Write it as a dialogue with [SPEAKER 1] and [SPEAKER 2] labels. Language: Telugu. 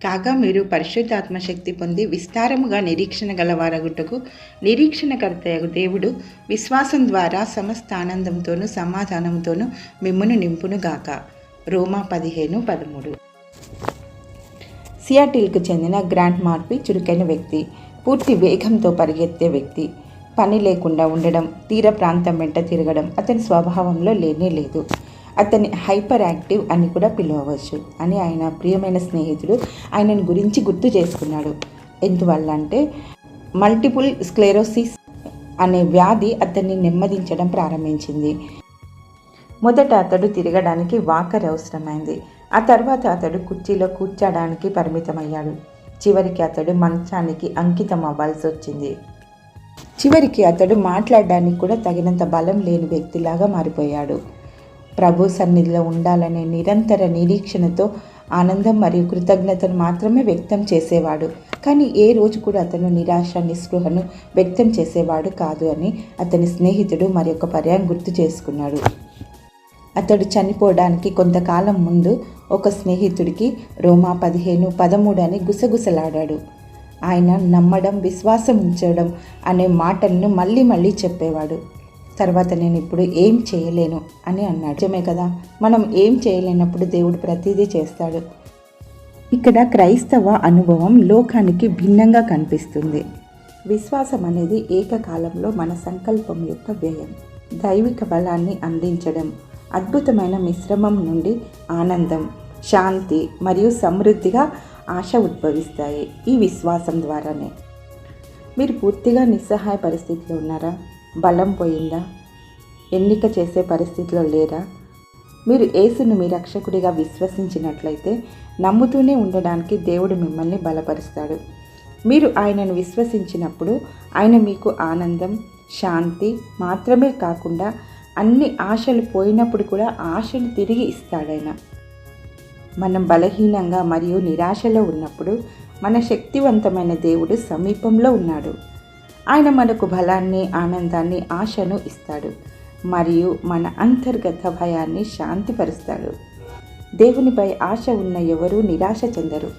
[SPEAKER 1] కాగా మీరు పరిశుద్ధాత్మ శక్తి పొంది విస్తారముగా నిరీక్షణ గలవారగుటకు నిరీక్షణకర్తయగు దేవుడు విశ్వాసం ద్వారా సమస్త ఆనందంతోనూ సమాధానంతోనూ మిమ్మును నింపునుగాక. రోమా 15:13. సియాటిల్కు చెందిన గ్రాంట్ మార్పి చురుకైన వ్యక్తి, పూర్తి వేగంతో పరిగెత్తే వ్యక్తి. పని లేకుండా ఉండడం, తీర ప్రాంతం వెంట తిరగడం అతని స్వభావంలో లేనే లేదు. అతన్ని హైపర్ యాక్టివ్ అని కూడా పిలవవచ్చు అని ఆయన ప్రియమైన స్నేహితుడు ఆయనను గురించి గుర్తు చేసుకున్నాడు. ఎందువల్ల అంటే మల్టిపుల్ స్క్లెరోసిస్ అనే వ్యాధి అతన్ని నెమ్మదించడం ప్రారంభించింది. మొదట అతడు తిరగడానికి వాకర్ అవసరమైంది. ఆ తర్వాత అతడు కుర్చీలో కూర్చోడానికి పరిమితమయ్యాడు. చివరికి అతడు మంచానికి అంకితం అవ్వాల్సి వచ్చింది. చివరికి అతడు మాట్లాడడానికి కూడా తగినంత బలం లేని వ్యక్తిలాగా మారిపోయాడు. ప్రభు సన్నిధిలో ఉండాలనే నిరంతర నిరీక్షణతో ఆనందం మరియు కృతజ్ఞతను మాత్రమే వ్యక్తం చేసేవాడు. కానీ ఏ రోజు కూడా అతను నిరాశ నిస్పృహను వ్యక్తం చేసేవాడు కాదు అని అతని స్నేహితుడు మరొక పర్యాయం గుర్తు చేసుకున్నాడు. అతడు చనిపోవడానికి కొంతకాలం ముందు ఒక స్నేహితుడికి రోమా 15:13 అని గుసగుసలాడాడు. ఆయన నమ్మడం, విశ్వాసం ఉంచడం అనే మాటలను మళ్ళీ మళ్ళీ చెప్పేవాడు. తర్వాత నేను ఇప్పుడు ఏం చేయలేను అని అన్నాడు. నిజమే కదా, మనం ఏం చేయలేనప్పుడు దేవుడు ప్రతిదీ చేస్తాడు. ఇక్కడ క్రైస్తవ అనుభవం లోకానికి భిన్నంగా కనిపిస్తుంది. విశ్వాసం అనేది ఏకకాలంలో మన సంకల్పం యొక్క వ్యయం, దైవిక బలాన్ని అందించడం, అద్భుతమైన మిశ్రమం నుండి ఆనందం, శాంతి మరియు సమృద్ధిగా ఆశ ఉద్భవిస్తాయి. ఈ విశ్వాసం ద్వారానే. మీరు పూర్తిగా నిస్సహాయ పరిస్థితిలో ఉన్నారా? బలం పోయిందా? ఎన్నిక చేసే పరిస్థితిలో లేరా? మీరు యేసును మీ రక్షకుడిగా విశ్వసించినట్లయితే నమ్ముతూనే ఉండడానికి దేవుడు మిమ్మల్ని బలపరుస్తాడు. మీరు ఆయనను విశ్వసించినప్పుడు ఆయన మీకు ఆనందం, శాంతి మాత్రమే కాకుండా అన్ని ఆశలు పోయినప్పుడు కూడా ఆశను తిరిగి ఇస్తాడాయన. మనం బలహీనంగా మరియు నిరాశలో ఉన్నప్పుడు మన శక్తివంతమైన దేవుడు సమీపంలో ఉన్నాడు. ఆయన మనకు బలాన్ని, ఆనందాన్ని, ఆశను ఇస్తాడు మరియు మన అంతర్గత భయాన్ని శాంతిపరుస్తాడు. దేవునిపై ఆశ ఉన్న ఎవరూ నిరాశ చెందరు.